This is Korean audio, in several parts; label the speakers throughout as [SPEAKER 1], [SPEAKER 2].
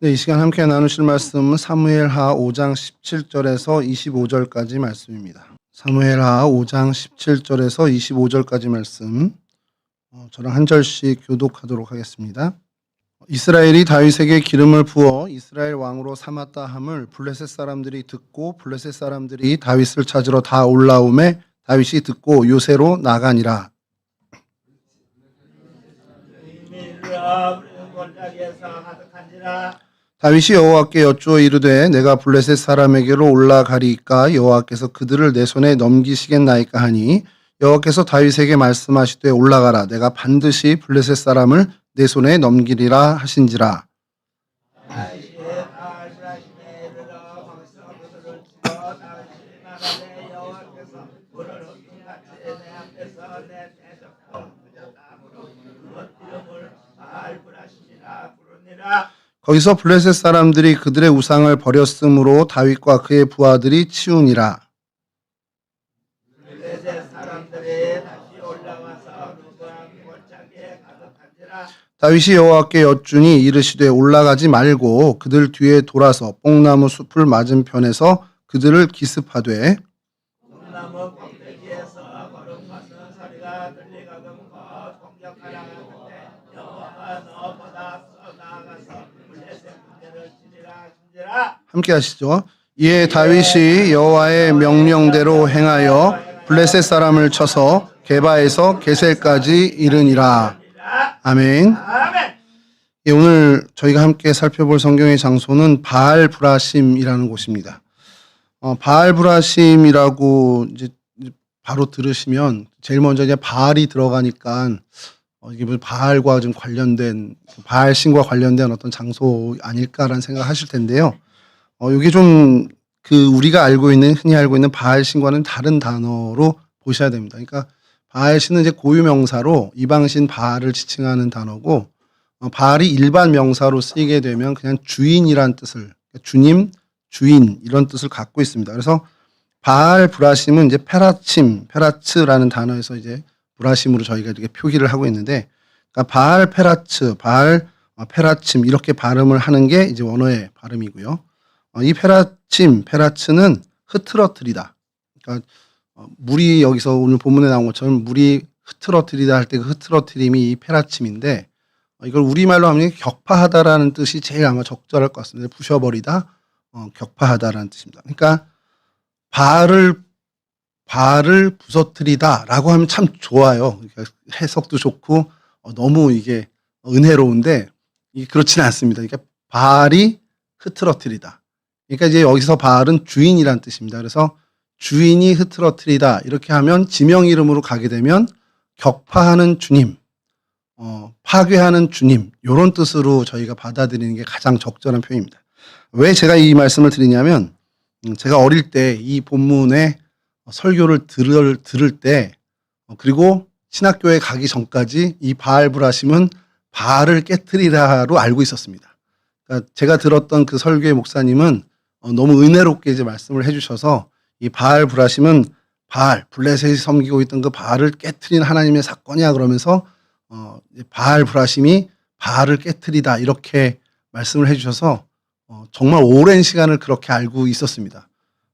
[SPEAKER 1] 네, 이 시간 함께 나누실 말씀은 사무엘하 5장 17절에서 25절까지 말씀입니다. 사무엘하 5장 17절에서 25절까지 말씀, 저랑 한 절씩 교독하도록 하겠습니다. 이스라엘이 다윗에게 기름을 부어 이스라엘 왕으로 삼았다 함을 블레셋 사람들이 듣고 블레셋 사람들이 다윗을 찾으러 다 올라오매 다윗이 듣고 요새로 나가니라. 다윗이 여호와께 여쭈어 이르되 내가 블레셋 사람에게로 올라가리이까 여호와께서 그들을 내 손에 넘기시겠나이까 하니 여호와께서 다윗에게 말씀하시되 올라가라 내가 반드시 블레셋 사람을 내 손에 넘기리라 하신지라. 거기서 블레셋 사람들이 그들의 우상을 버렸으므로 다윗과 그의 부하들이 치우니라. 다윗이 여호와께 여쭈니 이르시되 올라가지 말고 그들 뒤에 돌아서 뽕나무 숲을 맞은편에서 그들을 기습하되 함께 하시죠. 이에 다윗이 여호와의 명령대로 행하여 블레셋 사람을 쳐서 게바에서 게셀까지 이르니라. 아멘. 예, 오늘 저희가 함께 살펴볼 성경의 장소는 바알 브라심이라는 곳입니다. 바알 브라심이라고 이제 바로 들으시면 제일 먼저 이제 바알이 들어가니까 이게 뭐 바알과 좀 관련된 바알 신과 관련된 어떤 장소 아닐까라는 생각을 하실 텐데요. 이게 좀 우리가 흔히 알고 있는 바알 신과는 다른 단어로 보셔야 됩니다. 그러니까 바알 신은 이제 고유 명사로 이방신 바알을 지칭하는 단어고, 바알이 일반 명사로 쓰이게 되면 그냥 주인이란 뜻을, 주님, 주인 이런 뜻을 갖고 있습니다. 그래서 바알 브라심은 이제 페라츠라는 단어에서 이제 브라심으로 저희가 이렇게 표기를 하고 있는데, 그러니까 바알 페라츠, 바알 페라침 이렇게 발음을 하는 게 이제 원어의 발음이고요. 이 페라츠는 흐트러뜨리다. 그러니까 물이 여기서 오늘 본문에 나온 것처럼 물이 흐트러뜨리다 할 때 그 흐트러뜨림이 이 페라침인데, 이걸 우리말로 하면 격파하다라는 뜻이 제일 아마 적절할 것 같습니다. 부셔버리다, 격파하다라는 뜻입니다. 그러니까 바알을 부서뜨리다라고 하면 참 좋아요. 그러니까 해석도 좋고 너무 이게 은혜로운데 그렇지는 않습니다. 그러니까 바알이 흐트러뜨리다. 그러니까 이제 여기서 바알은 주인이란 뜻입니다. 그래서 주인이 흐트러뜨리다 이렇게 하면 지명 이름으로 가게 되면 격파하는 주님, 파괴하는 주님 이런 뜻으로 저희가 받아들이는 게 가장 적절한 표현입니다. 왜 제가 이 말씀을 드리냐면 제가 어릴 때 이 본문의 설교를 들을 때 그리고 신학교에 가기 전까지 이 바알 브라심은 바알을 깨트리다로 알고 있었습니다. 그러니까 제가 들었던 그 설교의 목사님은 너무 은혜롭게 이제 말씀을 해주셔서 이 바알 브라심은 블레셋이 섬기고 있던 그 바알을 깨트린 하나님의 사건이야 그러면서 바알 브라심이 바알을 깨트리다 이렇게 말씀을 해주셔서 정말 오랜 시간을 그렇게 알고 있었습니다.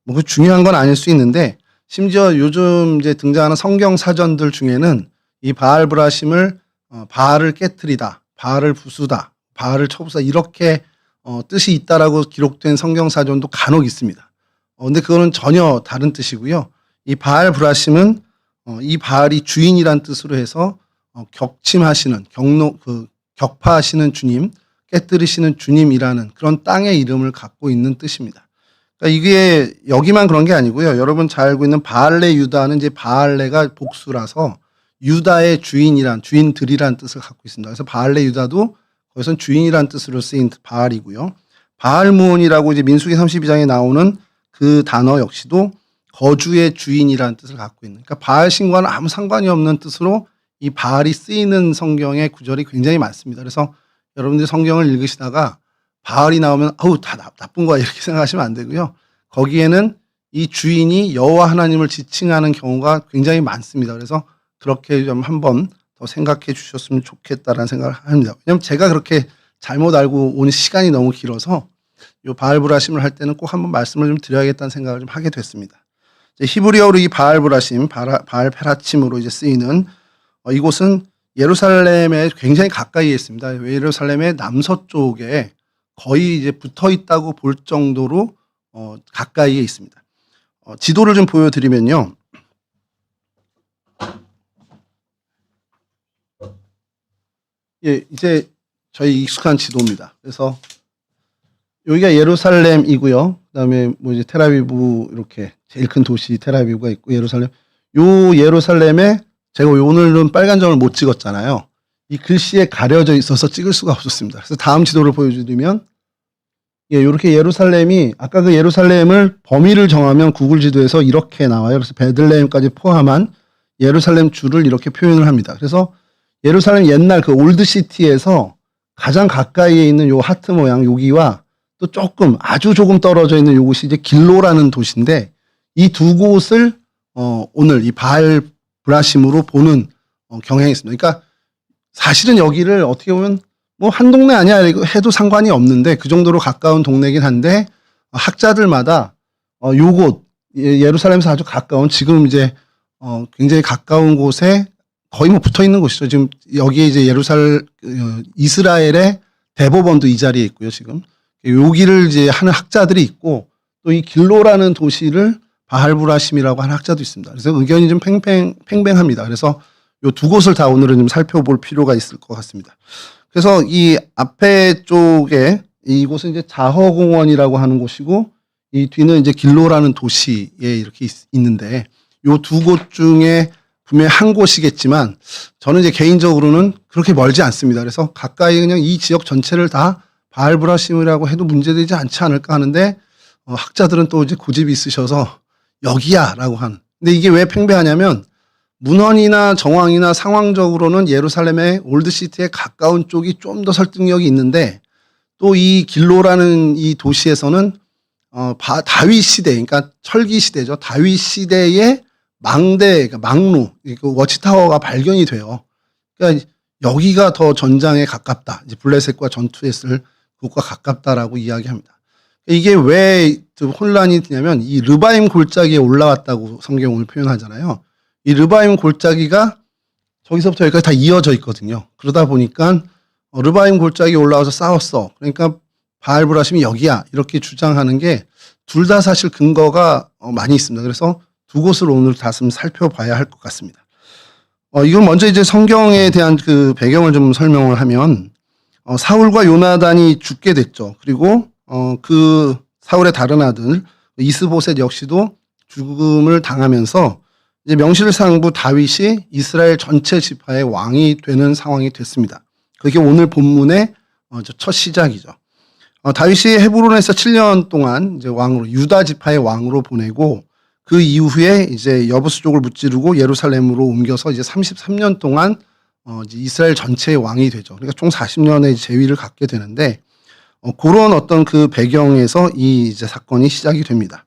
[SPEAKER 1] 뭐 그 중요한 건 아닐 수 있는데 심지어 요즘 이제 등장하는 성경 사전들 중에는 이 바알 브라심을 바알을 깨트리다, 바알을 부수다, 바알을 쳐부수다 이렇게 뜻이 있다라고 기록된 성경 사전도 간혹 있습니다. 근데 그거는 전혀 다른 뜻이고요. 이 바알 브라심은 이 바알이 주인이란 뜻으로 해서 격침하시는 격파하시는 주님, 깨뜨리시는 주님이라는 그런 땅의 이름을 갖고 있는 뜻입니다. 그러니까 이게 여기만 그런 게 아니고요. 여러분 잘 알고 있는 바알레 유다는 이제 바알레가 복수라서 유다의 주인들이란 뜻을 갖고 있습니다. 그래서 바알레 유다도 거기선 주인이란 뜻으로 쓰인 바알이고요. 바알무온이라고 이제 민수기 32장에 나오는 그 단어 역시도 거주의 주인이라는 뜻을 갖고 있는. 그러니까 바알 신과는 아무 상관이 없는 뜻으로 이 바알이 쓰이는 성경의 구절이 굉장히 많습니다. 그래서 여러분들이 성경을 읽으시다가 바알이 나오면 다 나쁜 거야 이렇게 생각하시면 안 되고요. 거기에는 이 주인이 여호와 하나님을 지칭하는 경우가 굉장히 많습니다. 그래서 그렇게 좀 한번 더 생각해 주셨으면 좋겠다라는 생각을 합니다. 왜냐하면 제가 그렇게 잘못 알고 온 시간이 너무 길어서 요 바알브라심을 할 때는 꼭 한번 말씀을 좀 드려야겠다는 생각을 좀 하게 됐습니다. 히브리어로 이 바알브라심, 바알페라침으로 이제 쓰이는 이곳은 예루살렘에 굉장히 가까이에 있습니다. 예루살렘의 남서쪽에 거의 이제 붙어 있다고 볼 정도로 가까이에 있습니다. 지도를 좀 보여드리면요. 예, 이제 저희 익숙한 지도입니다. 그래서 여기가 예루살렘이고요. 그다음에 뭐 이제 텔아비브 이렇게 제일 큰 도시 텔아비브가 있고 예루살렘. 요 예루살렘에 제가 오늘은 빨간 점을 못 찍었잖아요. 이 글씨에 가려져 있어서 찍을 수가 없었습니다. 그래서 다음 지도를 보여드리면 예, 이렇게 예루살렘이 아까 그 예루살렘을 범위를 정하면 구글 지도에서 이렇게 나와요. 그래서 베들레헴까지 포함한 예루살렘 주를 이렇게 표현을 합니다. 그래서 예루살렘 옛날 그 올드시티에서 가장 가까이에 있는 요 하트 모양 여기와 또 조금 아주 조금 떨어져 있는 요것이 이제 길로라는 도시인데 이 두 곳을 오늘 이 바알 브라심으로 보는 경향이 있습니다. 그러니까 사실은 여기를 어떻게 보면 뭐 한 동네 아니야 해도 상관이 없는데 그 정도로 가까운 동네긴 한데 학자들마다 요곳 예루살렘에서 아주 가까운 지금 이제 굉장히 가까운 곳에 거의 뭐 붙어 있는 곳이죠. 지금 여기에 이제 이스라엘의 대법원도 이 자리에 있고요. 지금 여기를 이제 하는 학자들이 있고 또 이 길로라는 도시를 바알브라심이라고 하는 학자도 있습니다. 그래서 의견이 좀 팽팽합니다. 그래서 요 두 곳을 다 오늘은 좀 살펴볼 필요가 있을 것 같습니다. 그래서 이 앞에 쪽에 이곳은 이제 자허공원이라고 하는 곳이고 이 뒤는 이제 길로라는 도시에 이렇게 있는데 요 두 곳 중에 분명히 한 곳이겠지만 저는 이제 개인적으로는 그렇게 멀지 않습니다. 그래서 가까이 그냥 이 지역 전체를 다 바알브라심이라고 해도 문제되지 않지 않을까 하는데 학자들은 또 이제 고집이 있으셔서 여기야라고 하는. 근데 이게 왜 팽배하냐면 문헌이나 정황이나 상황적으로는 예루살렘의 올드시티에 가까운 쪽이 좀 더 설득력이 있는데 또 이 길로라는 이 도시에서는 다윗 시대, 그러니까 철기 시대죠. 다윗 시대의 망대, 그러니까 망루, 그 워치타워가 발견이 돼요. 그러니까 여기가 더 전장에 가깝다. 이제 블레셋과 전투했을 그것과 가깝다라고 이야기합니다. 이게 왜 혼란이 되냐면 이 르바임 골짜기에 올라왔다고 성경을 표현하잖아요. 이 르바임 골짜기가 저기서부터 여기까지 다 이어져 있거든요. 그러다 보니까 르바임 골짜기에 올라와서 싸웠어. 그러니까 바알브라심이 여기야. 이렇게 주장하는 게 둘 다 사실 근거가 많이 있습니다. 그래서 두 곳을 오늘 다시 살펴봐야 할 것 같습니다. 이건 먼저 이제 성경에 대한 그 배경을 좀 설명을 하면 사울과 요나단이 죽게 됐죠. 그리고 그 사울의 다른 아들 이스보셋 역시도 죽음을 당하면서 이제 명실상부 다윗이 이스라엘 전체 지파의 왕이 되는 상황이 됐습니다. 그게 오늘 본문의 첫 시작이죠. 다윗이 헤브론에서 7년 동안 이제 왕으로 유다 지파의 왕으로 보내고 그 이후에 이제 여부수족을 무찌르고 예루살렘으로 옮겨서 이제 33년 동안 이제 이스라엘 전체의 왕이 되죠. 그러니까 총 40년의 재위를 갖게 되는데 그런 어떤 그 배경에서 이 이제 사건이 시작이 됩니다.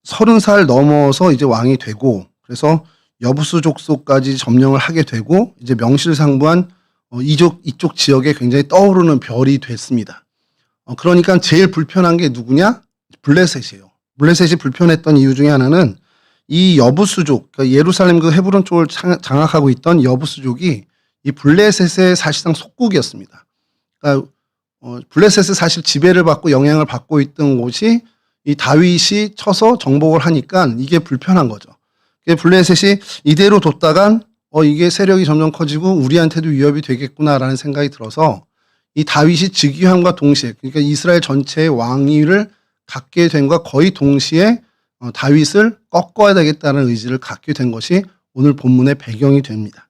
[SPEAKER 1] 30살 넘어서 이제 왕이 되고 그래서 여부수 족속까지 점령을 하게 되고 이제 명실상부한 이쪽 지역에 굉장히 떠오르는 별이 됐습니다. 그러니까 제일 불편한 게 누구냐? 블레셋이에요. 블레셋이 불편했던 이유 중에 하나는 이 여부수족, 그러니까 예루살렘 그 헤브론 쪽을 장악하고 있던 여부수족이 이 블레셋의 사실상 속국이었습니다. 그러니까 블레셋의 사실 지배를 받고 영향을 받고 있던 곳이 이 다윗이 쳐서 정복을 하니까 이게 불편한 거죠. 블레셋이 이대로 뒀다간 이게 세력이 점점 커지고 우리한테도 위협이 되겠구나라는 생각이 들어서 이 다윗이 즉위함과 동시에 그러니까 이스라엘 전체의 왕위를 갖게 된과 거의 동시에 다윗을 꺾어야 되겠다는 의지를 갖게 된 것이 오늘 본문의 배경이 됩니다.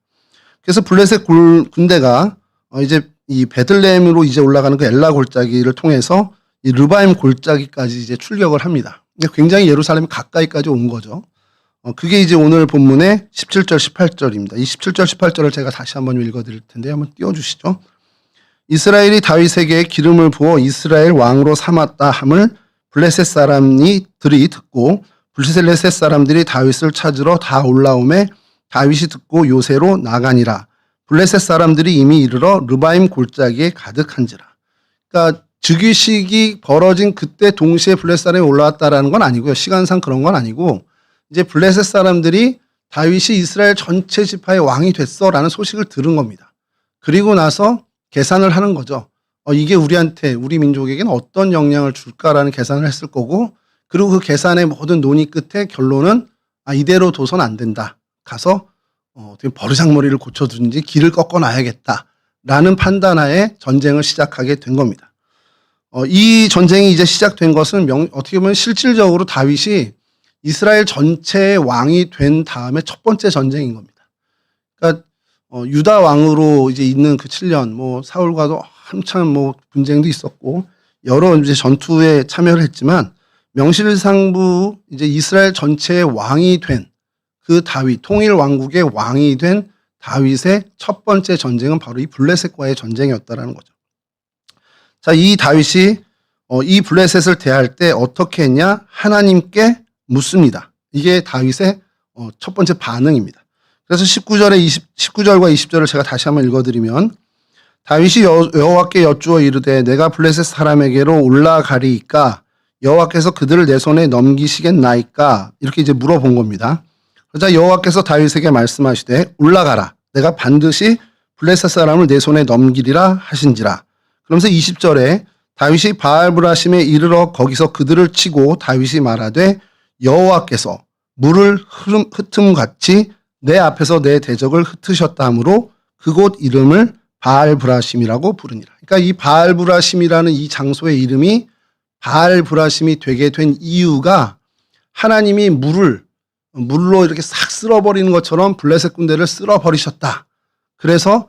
[SPEAKER 1] 그래서 블레셋 군대가 이제 이 베들레헴으로 이제 올라가는 그 엘라 골짜기를 통해서 이 르바임 골짜기까지 이제 출격을 합니다. 굉장히 예루살렘 가까이까지 온 거죠. 그게 이제 오늘 본문의 17절, 18절입니다. 이 17절, 18절을 제가 다시 한번 읽어드릴 텐데 한번 띄워주시죠. 이스라엘이 다윗에게 기름을 부어 이스라엘 왕으로 삼았다 함을 블레셋 사람들이 듣고 블레셋 사람들이 다윗을 찾으러 다 올라오매 다윗이 듣고 요새로 나가니라. 블레셋 사람들이 이미 이르러 르바임 골짜기에 가득한지라. 그러니까 즉위식이 벌어진 그때 동시에 블레셋 사람이 올라왔다라는 건 아니고요. 시간상 그런 건 아니고 이제 블레셋 사람들이 다윗이 이스라엘 전체 지파의 왕이 됐어라는 소식을 들은 겁니다. 그리고 나서 계산을 하는 거죠. 이게 우리한테, 우리 민족에게는 어떤 영향을 줄까라는 계산을 했을 거고, 그리고 그 계산의 모든 논의 끝에 결론은 이대로 둬선 안 된다. 가서 어떻게 버르장머리를 고쳐두든지 길을 꺾어놔야겠다라는 판단하에 전쟁을 시작하게 된 겁니다. 이 전쟁이 이제 시작된 것은 어떻게 보면 실질적으로 다윗이 이스라엘 전체의 왕이 된 다음에 첫 번째 전쟁인 겁니다. 그러니까 유다 왕으로 이제 있는 그 7년, 사울과도 한참 분쟁도 있었고 여러 이제 전투에 참여를 했지만 명실상부 이제 이스라엘 전체의 왕이 된 그 다윗, 통일 왕국의 왕이 된 다윗의 첫 번째 전쟁은 바로 이 블레셋과의 전쟁이었다라는 거죠. 자, 이 다윗이 이 블레셋을 대할 때 어떻게 했냐? 하나님께 묻습니다. 이게 다윗의 첫 번째 반응입니다. 그래서 19절과 20절을 제가 다시 한번 읽어드리면, 다윗이 여호와께 여쭈어 이르되 내가 블레셋 사람에게로 올라가리이까 여호와께서 그들을 내 손에 넘기시겠나이까, 이렇게 이제 물어본 겁니다. 그러자 여호와께서 다윗에게 말씀하시되 올라가라, 내가 반드시 블레셋 사람을 내 손에 넘기리라 하신지라. 그러면서 20절에 다윗이 바알브라심에 이르러 거기서 그들을 치고 다윗이 말하되 여호와께서 물을 흩음같이 내 앞에서 내 대적을 흩으셨다 하므로 그곳 이름을 바알브라심이라고 부르니라. 그러니까 이 바알브라심이라는 이 장소의 이름이 바알브라심이 되게 된 이유가 하나님이 물로 이렇게 싹 쓸어버리는 것처럼 블레셋 군대를 쓸어버리셨다. 그래서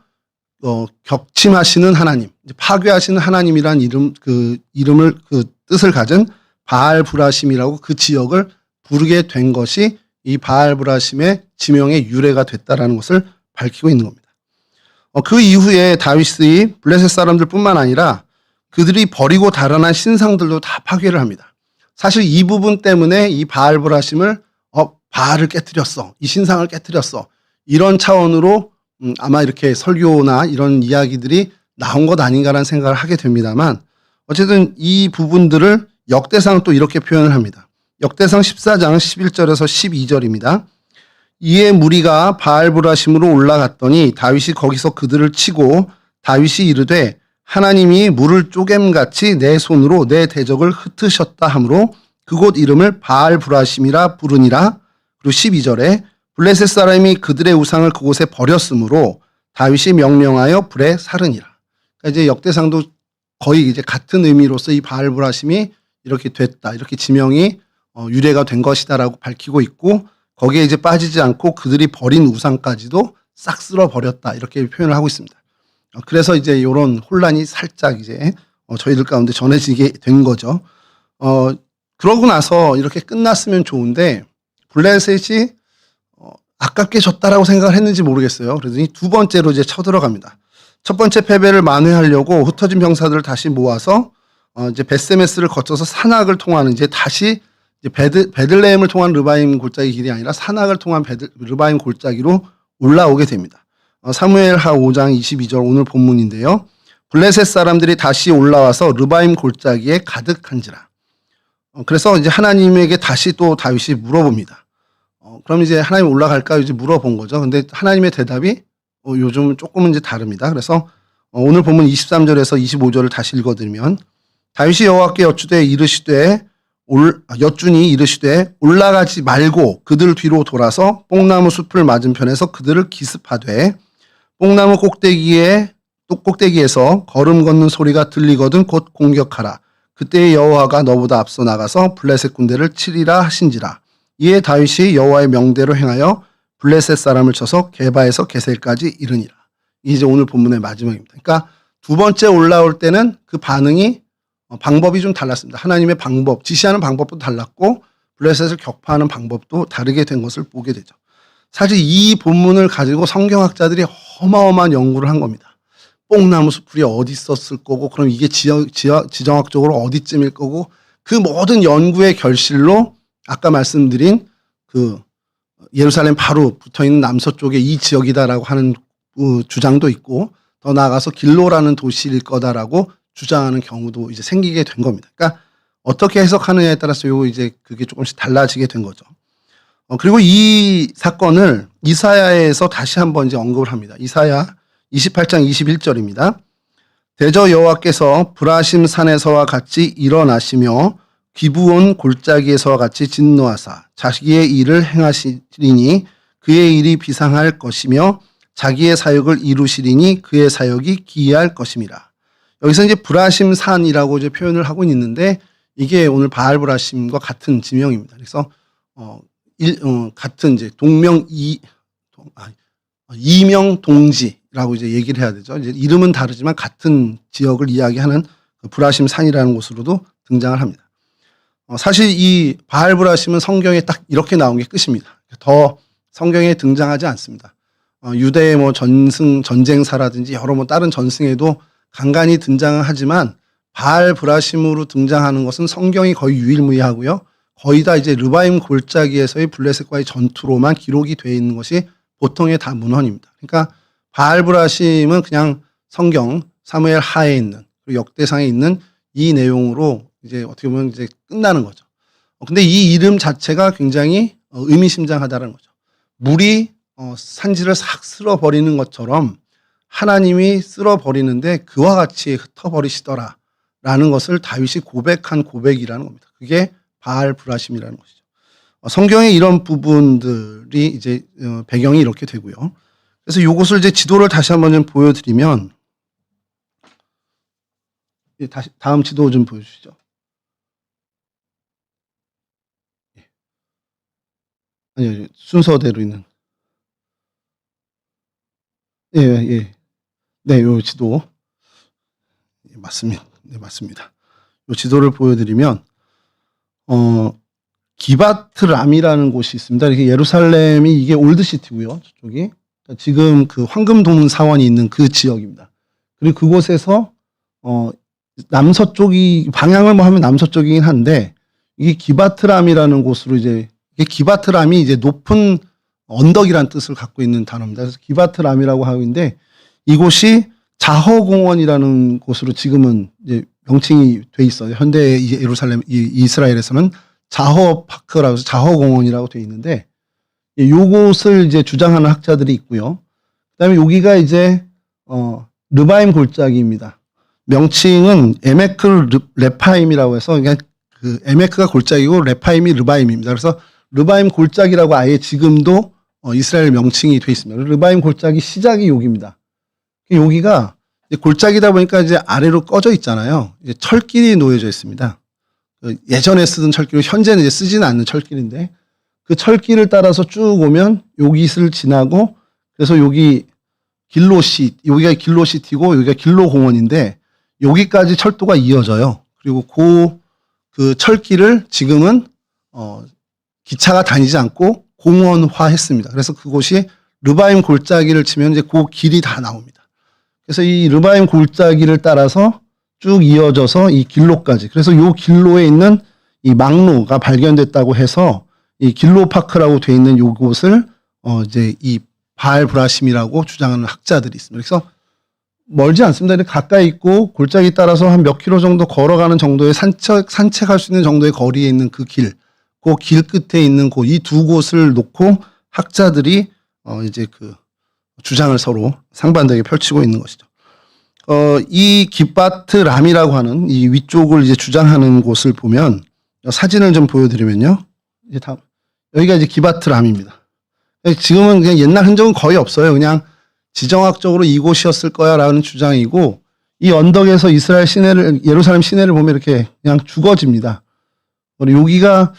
[SPEAKER 1] 격침하시는 하나님, 파괴하시는 하나님이란 이름을 그 뜻을 가진 바알브라심이라고 그 지역을 부르게 된 것이 이 바알브라심의 지명의 유래가 됐다라는 것을 밝히고 있는 겁니다. 그 이후에 다윗이 블레셋 사람들뿐만 아니라 그들이 버리고 달아난 신상들도 다 파괴를 합니다. 사실 이 부분 때문에 이 바알브라심을 바알을 깨뜨렸어, 이 신상을 깨뜨렸어, 이런 차원으로 아마 이렇게 설교나 이런 이야기들이 나온 것 아닌가라는 생각을 하게 됩니다만, 어쨌든 이 부분들을 역대상 또 이렇게 표현을 합니다. 역대상 14장 11절에서 12절입니다. 이에 무리가 바알브라심으로 올라갔더니 다윗이 거기서 그들을 치고 다윗이 이르되 하나님이 물을 쪼갰같이 내 손으로 내 대적을 흩으셨다 하므로 그곳 이름을 바알브라심이라 부르니라. 그리고 12절에 블레셋 사람이 그들의 우상을 그곳에 버렸으므로 다윗이 명령하여 불에 사르니라. 그러니까 이제 역대상도 거의 이제 같은 의미로서 이 바알브라심이 이렇게 됐다, 이렇게 지명이 유래가 된 것이다라고 밝히고 있고, 거기에 이제 빠지지 않고 그들이 버린 우상까지도 싹 쓸어 버렸다, 이렇게 표현을 하고 있습니다. 그래서 이제 이런 혼란이 살짝 이제 저희들 가운데 전해지게 된 거죠. 그러고 나서 이렇게 끝났으면 좋은데 블레셋이 아깝게 졌다라고 생각을 했는지 모르겠어요. 그러더니 두 번째로 이제 쳐들어갑니다. 첫 번째 패배를 만회하려고 흩어진 병사들을 다시 모아서 이제 베세메스를 거쳐서 산악을 통하는, 이제 다시 이제 베들레헴을 통한 르바임 골짜기 길이 아니라 산악을 통한 르바임 골짜기로 올라오게 됩니다. 사무엘하 5장 22절 오늘 본문인데요. 블레셋 사람들이 다시 올라와서 르바임 골짜기에 가득한지라. 그래서 이제 하나님에게 다시 또 다윗이 물어봅니다. 그럼 이제 하나님 올라갈까 이제 물어본 거죠. 근데 하나님의 대답이 요즘 조금은 이제 다릅니다. 그래서 오늘 본문 23절에서 25절을 다시 읽어드리면, 다윗이 여호와께 여쭈니 이르시되 올라가지 말고 그들 뒤로 돌아서 뽕나무 숲을 맞은편에서 그들을 기습하되 뽕나무 꼭대기에서 걸음 걷는 소리가 들리거든 곧 공격하라. 그때 여호와가 너보다 앞서 나가서 블레셋 군대를 치리라 하신지라. 이에 다윗이 여호와의 명대로 행하여 블레셋 사람을 쳐서 게바에서 게셀까지 이르니라. 이제 오늘 본문의 마지막입니다. 그러니까 두 번째 올라올 때는 그 반응이 방법이 좀 달랐습니다. 하나님의 방법, 지시하는 방법도 달랐고 블레셋을 격파하는 방법도 다르게 된 것을 보게 되죠. 사실 이 본문을 가지고 성경학자들이 어마어마한 연구를 한 겁니다. 뽕나무 숲이 어디 있었을 거고, 그럼 이게 지정학적으로 어디쯤일 거고, 그 모든 연구의 결실로 아까 말씀드린 그 예루살렘 바로 붙어있는 남서쪽에 이 지역이다라고 하는 주장도 있고 더 나아가서 길로라는 도시일 거다라고 주장하는 경우도 이제 생기게 된 겁니다. 그러니까 어떻게 해석하느냐에 따라서 요 이제 그게 조금씩 달라지게 된 거죠. 그리고 이 사건을 이사야에서 다시 한번 이제 언급을 합니다. 이사야 28장 21절입니다. 대저 여호와께서 브라심 산에서와 같이 일어나시며 기브온 골짜기에서와 같이 진노하사 자기의 일을 행하시리니 그의 일이 비상할 것이며 자기의 사역을 이루시리니 그의 사역이 기이할 것임이라. 여기서 이제 브라심 산이라고 이제 표현을 하고 있는데 이게 오늘 바알 브라심과 같은 지명입니다. 그래서 같은 이제 이명 동지라고 이제 얘기를 해야 되죠. 이제 이름은 다르지만 같은 지역을 이야기하는 그 브라심 산이라는 곳으로도 등장을 합니다. 사실 이 바알 브라심은 성경에 딱 이렇게 나온 게 끝입니다. 더 성경에 등장하지 않습니다. 유대의 뭐 전쟁사라든지 여러 뭐 다른 전승에도 간간히 등장을 하지만 바알 브라심으로 등장하는 것은 성경이 거의 유일무이하고요. 거의 다 이제 르바임 골짜기에서의 블레셋과의 전투로만 기록이 되어 있는 것이 보통의 다 문헌입니다. 그러니까 바알 브라심은 그냥 성경 사무엘 하에 있는 그리고 역대상에 있는 이 내용으로 이제 어떻게 보면 이제 끝나는 거죠. 근데 이 이름 자체가 굉장히 의미심장하다는 거죠. 물이 산지를 싹 쓸어버리는 것처럼 하나님이 쓸어버리는데 그와 같이 흩어버리시더라라는 것을 다윗이 고백한 고백이라는 겁니다. 그게 바알 브라심이라는 것이죠. 성경의 이런 부분들이 이제 배경이 이렇게 되고요. 그래서 이것을 이제 지도를 다시 한번 좀 보여드리면 다시 다음 지도 좀 보여주시죠. 아니요, 순서대로 있는. 예, 예. 네, 요 지도. 예, 맞습니다. 네, 맞습니다. 요 지도를 보여드리면, 기바트람이라는 곳이 있습니다. 이렇게 예루살렘이 이게 올드시티고요. 저쪽이. 지금 그 황금동 사원이 있는 그 지역입니다. 그리고 그곳에서, 남서쪽이, 방향을 뭐 하면 남서쪽이긴 한데, 이게 기바트람이라는 곳으로 이제 이게 기바트람이 이제 높은 언덕이라는 뜻을 갖고 있는 단어입니다. 그래서 기바트람이라고 하고 있는데 이곳이 자허공원이라는 곳으로 지금은 이제 명칭이 돼 있어요. 현대 예루살렘 이스라엘에서는 자허파크라고 해서 자허공원이라고 돼 있는데 요곳을 이제 주장하는 학자들이 있고요. 그다음에 여기가 이제 르바임 골짜기입니다. 명칭은 에메크 레파임이라고 해서 그냥 그 에메크가 골짜기고 레파임이 르바임입니다. 그래서 르바임 골짜기라고 아예 지금도 이스라엘 명칭이 돼 있습니다. 르바임 골짜기 시작이 여기입니다. 여기가 골짜기다 보니까 이제 아래로 꺼져 있잖아요. 이제 철길이 놓여져 있습니다. 예전에 쓰던 철길로 현재는 이제 쓰지는 않는 철길인데 그 철길을 따라서 쭉 오면 여기를 지나고 그래서 여기가 길로시티고 여기가 길로공원인데 여기까지 철도가 이어져요. 그리고 그 철길을 지금은 기차가 다니지 않고 공원화했습니다. 그래서 그곳이 르바임 골짜기를 치면 이제 그 길이 다 나옵니다. 그래서 이 르바임 골짜기를 따라서 쭉 이어져서 이 길로까지. 그래서 이 길로에 있는 이 망루가 발견됐다고 해서 이 길로 파크라고 돼 있는 요곳을 이제 이 바알 브라심이라고 주장하는 학자들이 있습니다. 그래서 멀지 않습니다. 가까이 있고 골짜기 따라서 한 몇 킬로 정도 걸어가는 정도의 산책할 수 있는 정도의 거리에 있는 그 길 끝에 있는 이 두 곳을 놓고 학자들이 이제 그 주장을 서로 상반되게 펼치고 있는 것이죠. 이 기바트람이라고 하는 이 위쪽을 이제 주장하는 곳을 보면 사진을 좀 보여드리면요. 이제 여기가 이제 기바트람입니다. 지금은 그냥 옛날 흔적은 거의 없어요. 그냥 지정학적으로 이곳이었을 거야라는 주장이고 이 언덕에서 예루살렘 시내를 보면 이렇게 그냥 죽어집니다. 여기가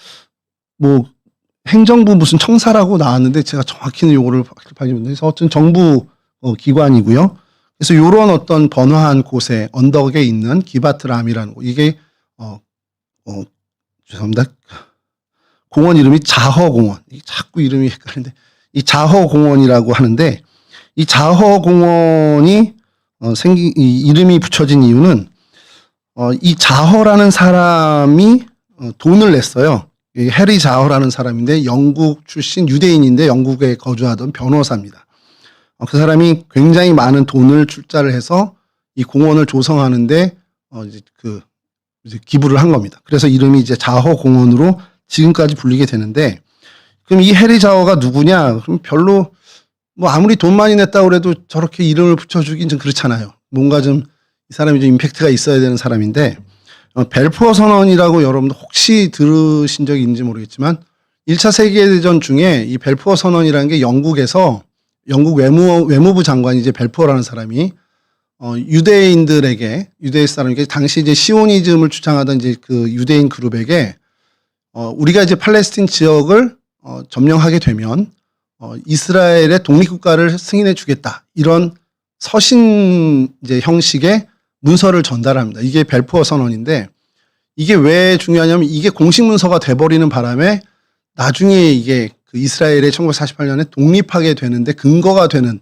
[SPEAKER 1] 뭐 행정부 무슨 청사라고 나왔는데 제가 정확히는 요거를 밝히지 못해서 어떤 정부 기관이고요. 그래서 요런 어떤 번화한 곳에 언덕에 있는 기바트람이라는 곳 이게 죄송합니다. 공원 이름이 자허공원. 자꾸 이름이 헷갈리는데 이 자허공원이라고 하는데 이 자허공원이 이 이름이 붙여진 이유는 이 자허라는 사람이 돈을 냈어요. 해리 자허라는 사람인데 영국 출신 유대인인데 영국에 거주하던 변호사입니다. 그 사람이 굉장히 많은 돈을 출자를 해서 이 공원을 조성하는데 이제 기부를 한 겁니다. 그래서 이름이 이제 자허 공원으로 지금까지 불리게 되는데, 그럼 이 해리 자허가 누구냐? 그럼 별로 뭐 아무리 돈 많이 냈다고 그래도 저렇게 이름을 붙여주긴 좀 그렇잖아요. 뭔가 좀 이 사람이 좀 임팩트가 있어야 되는 사람인데, 벨포어 선언이라고 여러분들 혹시 들으신 적이 있는지 모르겠지만 1차 세계대전 중에 이 벨포어 선언이라는 게 영국에서 영국 외무부 장관이 이제 벨포어라는 사람이 유대인들에게, 유대 사람에게, 당시 이제 시오니즘을 주장하던 이제 그 유대인 그룹에게 우리가 이제 팔레스틴 지역을 점령하게 되면 이스라엘의 독립국가를 승인해 주겠다, 이런 서신 이제 형식의 문서를 전달합니다. 이게 벨포어 선언인데, 이게 왜 중요하냐면 이게 공식 문서가 돼버리는 바람에 나중에 이게 그 이스라엘의 1948년에 독립하게 되는데 근거가 되는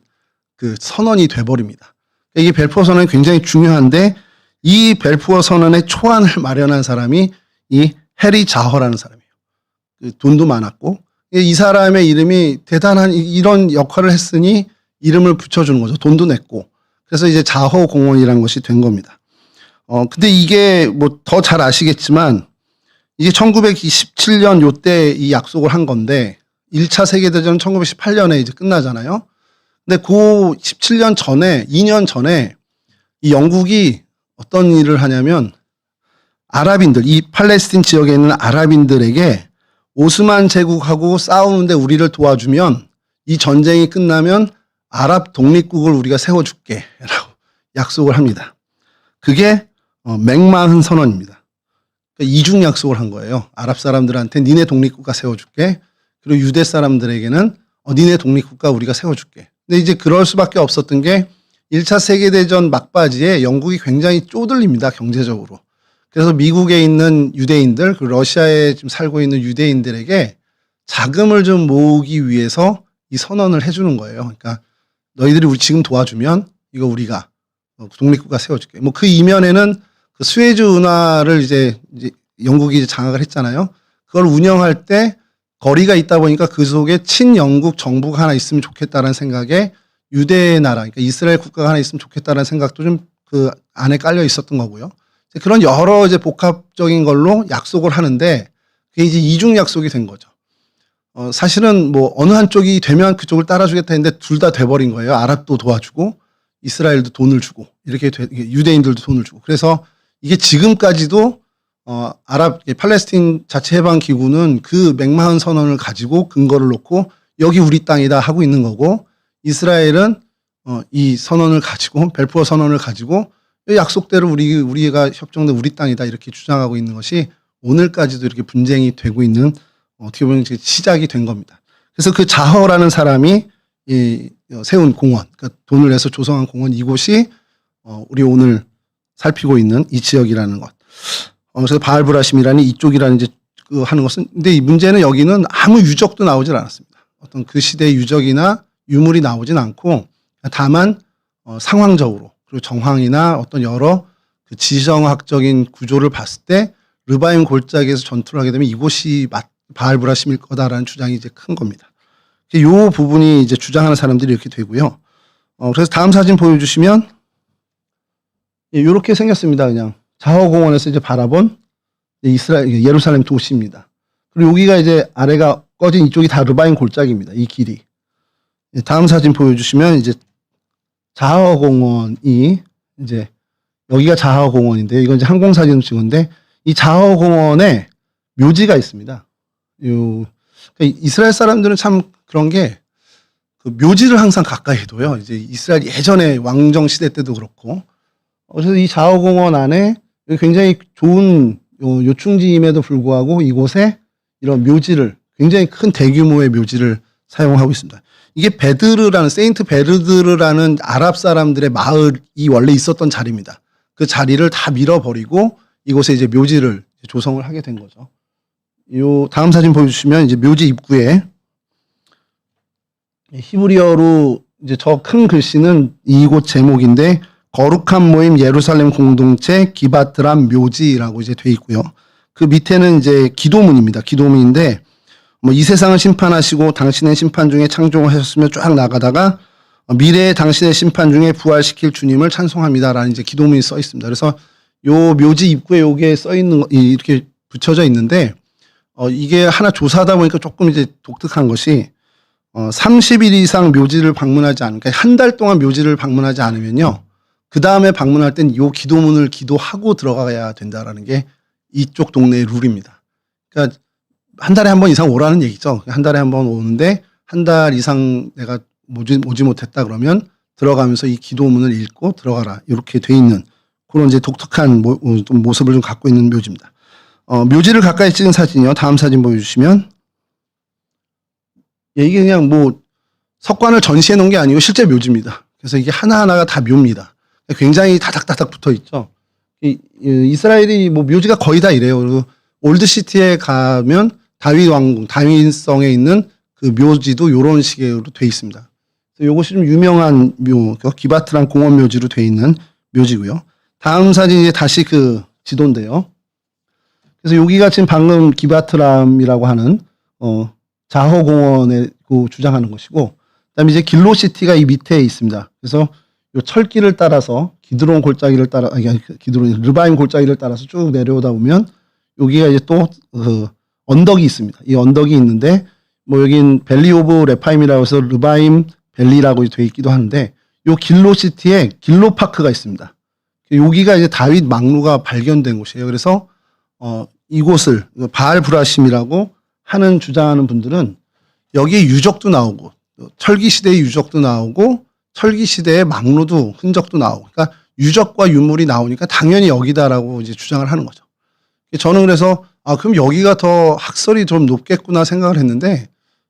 [SPEAKER 1] 그 선언이 돼버립니다. 이게 벨포어 선언이 굉장히 중요한데, 이 벨포어 선언의 초안을 마련한 사람이 이 해리 자허라는 사람이에요. 돈도 많았고, 이 사람의 이름이 대단한 이런 역할을 했으니 이름을 붙여주는 거죠. 돈도 냈고. 그래서 이제 자허 공원이라는 것이 된 겁니다. 근데 이게 뭐 더 잘 아시겠지만 이게 1927년 요때 이 약속을 한 건데, 1차 세계대전은 1918년에 이제 끝나잖아요. 근데 그 17년 전에, 2년 전에 이 영국이 어떤 일을 하냐면 아랍인들, 이 팔레스틴 지역에 있는 아랍인들에게 오스만 제국하고 싸우는데 우리를 도와주면 이 전쟁이 끝나면 아랍 독립국을 우리가 세워줄게 라고 약속을 합니다. 그게 맥마흔 선언입니다. 그러니까 이중 약속을 한 거예요. 아랍 사람들한테 니네 독립국가 세워줄게. 그리고 유대 사람들에게는 니네 독립국가 우리가 세워줄게. 근데 이제 그럴 수밖에 없었던 게 1차 세계대전 막바지에 영국이 굉장히 쪼들립니다, 경제적으로. 그래서 미국에 있는 유대인들, 그리고 러시아에 지금 살고 있는 유대인들에게 자금을 좀 모으기 위해서 이 선언을 해주는 거예요. 그러니까 너희들이 우리 지금 도와주면 이거 우리가 독립국가 세워줄게. 뭐 그 이면에는 그 수에즈 운하를 이제 영국이 이제 장악을 했잖아요. 그걸 운영할 때 거리가 있다 보니까 그 속에 친영국 정부가 하나 있으면 좋겠다라는 생각에 유대 나라, 그러니까 이스라엘 국가가 하나 있으면 좋겠다라는 생각도 좀 그 안에 깔려 있었던 거고요. 그런 여러 이제 복합적인 걸로 약속을 하는데 그게 이제 이중 약속이 된 거죠. 사실은 뭐 어느 한쪽이 되면 그쪽을 따라주겠다 했는데 둘 다 돼버린 거예요. 아랍도 도와주고 이스라엘도 돈을 주고 이렇게 유대인들도 돈을 주고. 그래서 이게 지금까지도 아랍 팔레스틴 자치 해방 기구는 그 맥마흔 선언을 가지고 근거를 놓고 여기 우리 땅이다 하고 있는 거고, 이스라엘은 이 선언을 가지고, 벨포어 선언을 가지고 약속대로 우리가 협정된 우리 땅이다 이렇게 주장하고 있는 것이 오늘까지도 이렇게 분쟁이 되고 있는, 어떻게 보면 시작이 된 겁니다. 그래서 그 자허라는 사람이 세운 공원, 그러니까 돈을 내서 조성한 공원, 이곳이 우리 오늘 살피고 있는 이 지역이라는 것. 그래서 바알브라심이라는 이쪽이라는 이제 하는 것은, 근데 이 문제는 여기는 아무 유적도 나오질 않았습니다. 어떤 그 시대의 유적이나 유물이 나오진 않고, 다만 상황적으로, 그리고 정황이나 어떤 여러 그 지정학적인 구조를 봤을 때 르바임 골짜기에서 전투를 하게 되면 이곳이 바알브라심일 거다라는 주장이 이제 큰 겁니다. 이 부분이 이제 주장하는 사람들이 이렇게 되고요. 그래서 다음 사진 보여주시면 이렇게 생겼습니다. 그냥 자허공원에서 이제 바라본 이스라엘 예루살렘 도시입니다. 그리고 여기가 이제 아래가 꺼진 이쪽이 다 르바임 골짜기입니다. 이 길이. 다음 사진 보여주시면 이제 자허공원이 이제 여기가 자허공원인데요. 이건 이제 항공사진을 찍었는데 이 자허공원에 묘지가 있습니다. 그러니까 이스라엘 사람들은 참 그런 게 그 묘지를 항상 가까이 둬요. 이제 이스라엘 예전에 왕정 시대 때도 그렇고. 그래서 이 자허공원 안에 굉장히 좋은 요충지임에도 불구하고 이곳에 이런 묘지를, 굉장히 큰 대규모의 묘지를 사용하고 있습니다. 이게 베드르라는, 세인트 베르드르라는 아랍 사람들의 마을이 원래 있었던 자리입니다. 그 자리를 다 밀어버리고 이곳에 이제 묘지를 조성을 하게 된 거죠. 요 다음 사진 보여주시면 이제 묘지 입구에 히브리어로 이제 저 큰 글씨는 이곳 제목인데, 거룩한 모임 예루살렘 공동체 기바트람 묘지라고 이제 돼 있고요. 그 밑에는 이제 기도문입니다. 기도문인데 뭐 이 세상을 심판하시고 당신의 심판 중에 창조하셨으며 쫙 나가다가 미래의 당신의 심판 중에 부활시킬 주님을 찬송합니다라는 이제 기도문이 써 있습니다. 그래서 요 묘지 입구에 요게 써 있는 이렇게 붙여져 있는데 이게 하나 조사하다 보니까 조금 이제 독특한 것이 30일 이상 묘지를 방문하지 않으면, 그러니까 한 달 동안 묘지를 방문하지 않으면요, 그 다음에 방문할 땐 요 기도문을 기도하고 들어가야 된다라는 게 이쪽 동네의 룰입니다. 그러니까 한 달에 한 번 이상 오라는 얘기죠. 한 달에 한 번 오는데 한 달 이상 내가 오지 못했다 그러면 들어가면서 이 기도문을 읽고 들어가라, 이렇게 돼 있는 그런 이제 독특한 모습을 좀 갖고 있는 묘지입니다. 묘지를 가까이 찍은 사진이요. 다음 사진 보여주시면, 이게 그냥 뭐 석관을 전시해 놓은 게 아니고 실제 묘지입니다. 그래서 이게 하나하나가 다 묘입니다. 굉장히 다닥다닥 붙어 있죠. 이스라엘이 뭐 묘지가 거의 다 이래요. 그리고 올드시티에 가면 다윗 왕궁, 다윗성에 있는 그 묘지도 이런 식으로 돼 있습니다. 요것이 좀 유명한 묘, 기바트람 공원 묘지로 돼 있는 묘지고요. 다음 사진이 다시 그 지도인데요. 그래서 여기가 지금 방금 기바트람이라고 하는 자허공원에 주장하는 것이고, 그다음에 이제 길로시티가 이 밑에 있습니다. 그래서 요 철길을 따라서 기드론 골짜기를 따라, 기드론 르바임 골짜기를 따라서 쭉 내려오다 보면 여기가 이제 또 언덕이 있습니다. 이 언덕이 있는데 뭐 여긴 밸리 오브 레파임이라고 해서 르바임 밸리라고 되어 있기도 하는데, 요 길로시티에 길로파크가 있습니다. 여기가 이제 다윗 망루가 발견된 곳이에요. 그래서 이곳을 바알 브라심이라고 하는 주장하는 분들은 여기에 유적도 나오고 철기 시대의 유적도 나오고 철기 시대의 망루도 흔적도 나오고, 그러니까 유적과 유물이 나오니까 당연히 여기다라고 이제 주장을 하는 거죠. 저는 그래서 그럼 여기가 더 학설이 좀 높겠구나 생각을 했는데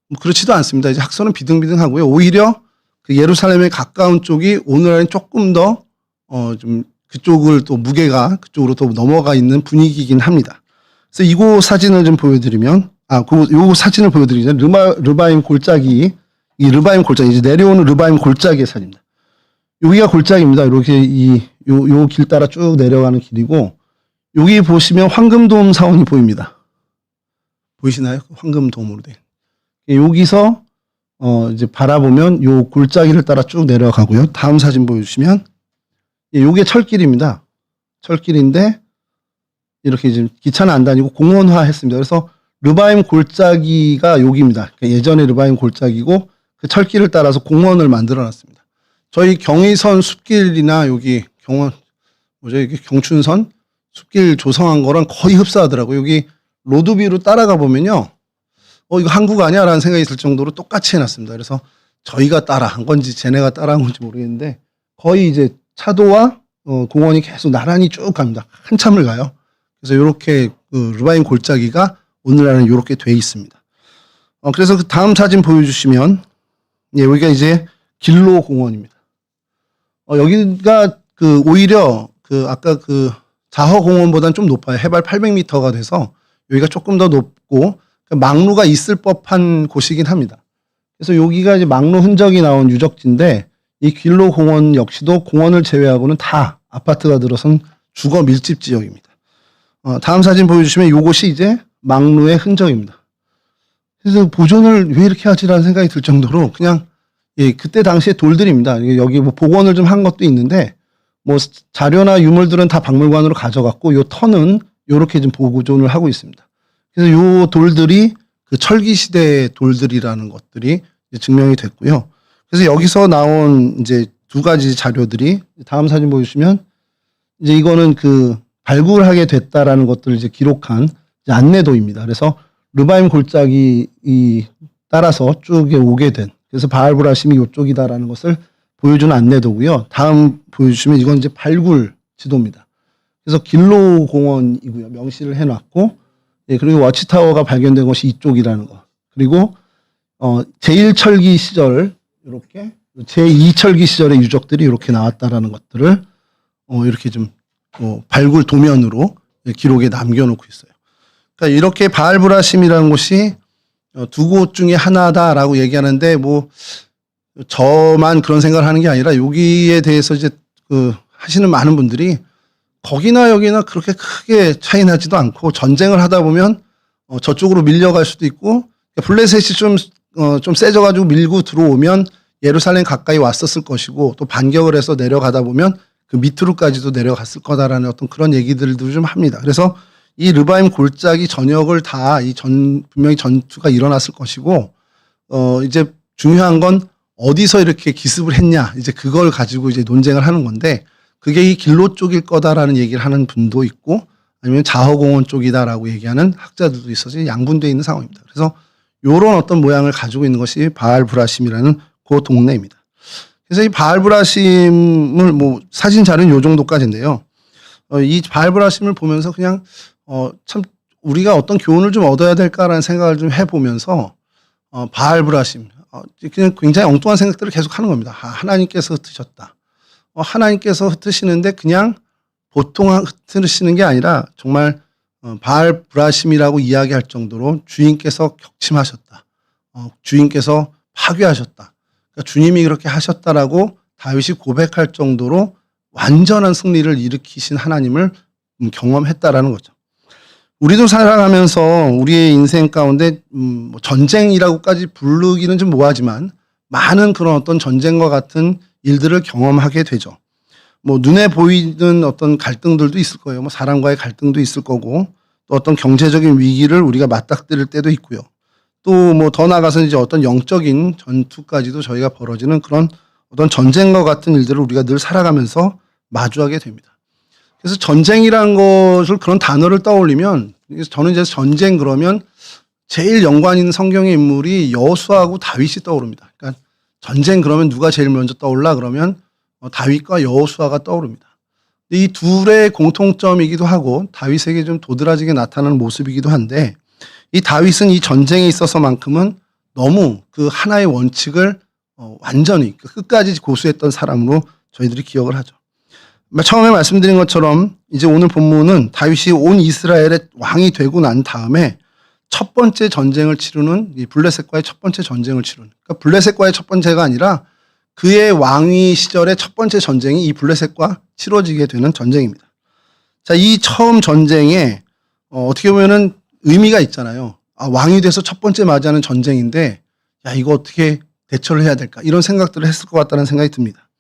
[SPEAKER 1] 뭐 그렇지도 않습니다. 이제 학설은 비등비등하고요. 오히려 그 예루살렘에 가까운 쪽이 오늘날은 조금 더 좀 그쪽을 또 무게가 그쪽으로 또 넘어가 있는 분위기이긴 합니다. 그래서 이곳 사진을 좀 보여드리면, 요 사진을 보여드리면 르바임 골짜기, 이 르바임 골짜기, 이제 내려오는 르바임 골짜기의 사진입니다. 여기가 골짜기입니다. 이렇게 요 길 따라 쭉 내려가는 길이고, 여기 보시면 황금돔 사원이 보입니다. 보이시나요? 황금돔으로 된. 여기서 이제 바라보면 요 골짜기를 따라 쭉 내려가고요. 다음 사진 보여주시면, 요게 철길입니다. 철길인데 이렇게 지금 기차는 안 다니고 공원화 했습니다. 그래서 르바임 골짜기가 여기입니다. 그러니까 예전에 르바임 골짜기고 그 철길을 따라서 공원을 만들어 놨습니다. 저희 경의선 숲길이나 여기 여기 경춘선 숲길 조성한 거랑 거의 흡사하더라고요. 여기 로드뷰로 따라가 보면요, 이거 한국 아니야? 라는 생각이 들 정도로 똑같이 해놨습니다. 그래서 저희가 따라한 건지 쟤네가 따라한 건지 모르겠는데 거의 이제 차도와 공원이 계속 나란히 쭉 갑니다. 한참을 가요. 그래서 이렇게 르바임 골짜기가 오늘날은 이렇게 돼 있습니다. 그래서 그 다음 사진 보여주시면, 여기가 이제 길로 공원입니다. 여기가 오히려 아까 자허 공원보다는 좀 높아요. 해발 800m가 돼서 여기가 조금 더 높고 망루가 있을 법한 곳이긴 합니다. 그래서 여기가 이제 망루 흔적이 나온 유적지인데, 이 길로 공원 역시도 공원을 제외하고는 다 아파트가 들어선 주거 밀집 지역입니다. 다음 사진 보여주시면 이곳이 이제 망루의 흔적입니다. 그래서 보존을 왜 이렇게 하지라는 생각이 들 정도로 그냥 그때 당시의 돌들입니다. 여기 뭐 복원을 좀 한 것도 있는데 뭐 자료나 유물들은 다 박물관으로 가져갔고 요 터는 이렇게 좀 보존을 하고 있습니다. 그래서 요 돌들이 그 철기 시대의 돌들이라는 것들이 증명이 됐고요. 그래서 여기서 나온 이제 두 가지 자료들이, 다음 사진 보여주시면 이제 이거는 발굴하게 됐다라는 것들을 이제 기록한 이제 안내도입니다. 그래서 르바임 골짜기 따라서 쭉 오게 된, 그래서 바알브라심이 이쪽이다라는 것을 보여주는 안내도고요. 다음 보여주시면 이건 이제 발굴 지도입니다. 그래서 길로 공원이고요. 명시를 해놨고, 그리고 워치타워가 발견된 것이 이쪽이라는 거. 그리고 제1철기 시절 이렇게 제2철기 시절의 유적들이 이렇게 나왔다라는 것들을 이렇게 좀 발굴 도면으로 기록에 남겨놓고 있어요. 그러니까 이렇게 바알브라심이라는 곳이 두 곳 중에 하나다라고 얘기하는데, 뭐 저만 그런 생각을 하는 게 아니라 여기에 대해서 이제 하시는 많은 분들이 거기나 여기나 그렇게 크게 차이 나지도 않고, 전쟁을 하다 보면 저쪽으로 밀려갈 수도 있고, 블레셋이 좀 세져가지고 밀고 들어오면 예루살렘 가까이 왔었을 것이고 또 반격을 해서 내려가다 보면 그 밑으로까지도 내려갔을 거다라는 어떤 그런 얘기들도 좀 합니다. 그래서 이 르바임 골짜기 전역을 다 분명히 전투가 일어났을 것이고 이제 중요한 건 어디서 이렇게 기습을 했냐 이제 그걸 가지고 이제 논쟁을 하는 건데 그게 이 길로 쪽일 거다라는 얘기를 하는 분도 있고 아니면 자허공원 쪽이다라고 얘기하는 학자들도 있어서 양분되어 있는 상황입니다. 그래서 이런 어떤 모양을 가지고 있는 것이 바알브라심이라는 그 동네입니다. 그래서 이 바알브라심을 뭐 사진 자료는 요 정도까지인데요. 이 바알브라심을 보면서 그냥 참 우리가 어떤 교훈을 좀 얻어야 될까라는 생각을 좀 해보면서 바알브라심 그냥 굉장히 엉뚱한 생각들을 계속 하는 겁니다. 하나님께서 흩으셨다. 하나님께서 흩으시는데 그냥 보통 흩으시는 게 아니라 정말 바알브라심이라고 이야기할 정도로 주인께서 격침하셨다. 주인께서 파괴하셨다. 그러니까 주님이 그렇게 하셨다라고 다윗이 고백할 정도로 완전한 승리를 일으키신 하나님을 경험했다라는 거죠. 우리도 살아가면서 우리의 인생 가운데 전쟁이라고까지 부르기는 좀 뭐하지만 많은 그런 어떤 전쟁과 같은 일들을 경험하게 되죠. 뭐 눈에 보이는 어떤 갈등들도 있을 거예요. 뭐 사람과의 갈등도 있을 거고 또 어떤 경제적인 위기를 우리가 맞닥뜨릴 때도 있고요. 또 뭐 더 나아가서 이제 어떤 영적인 전투까지도 저희가 벌어지는 그런 어떤 전쟁과 같은 일들을 우리가 늘 살아가면서 마주하게 됩니다. 그래서 전쟁이라는 것을 그런 단어를 떠올리면 저는 이제 전쟁 그러면 제일 연관 있는 성경의 인물이 여호수아하고 다윗이 떠오릅니다. 그러니까 전쟁 그러면 누가 제일 먼저 떠올라 그러면 다윗과 여호수아가 떠오릅니다. 이 둘의 공통점이기도 하고 다윗에게 좀 도드라지게 나타나는 모습이기도 한데 이 다윗은 이 전쟁에 있어서만큼은 너무 그 하나의 원칙을 완전히 끝까지 고수했던 사람으로 저희들이 기억을 하죠. 처음에 말씀드린 것처럼 이제 오늘 본문은 다윗이 온 이스라엘의 왕이 되고 난 다음에 첫 번째 전쟁을 치르는 이 블레셋과의 첫 번째 전쟁을 치르는 그러니까 블레셋과의 첫 번째가 아니라 그의 왕위 시절의 첫 번째 전쟁이 이 블레셋과 치러지게 되는 전쟁입니다. 자, 이 처음 전쟁에 어떻게 보면은 의미가 있잖아요. 왕이 돼서 첫 번째 맞이하는 전쟁인데 야 이거 어떻게 대처를 해야 될까 이런 생각들을 했을 것 같다는 생각이 듭니다.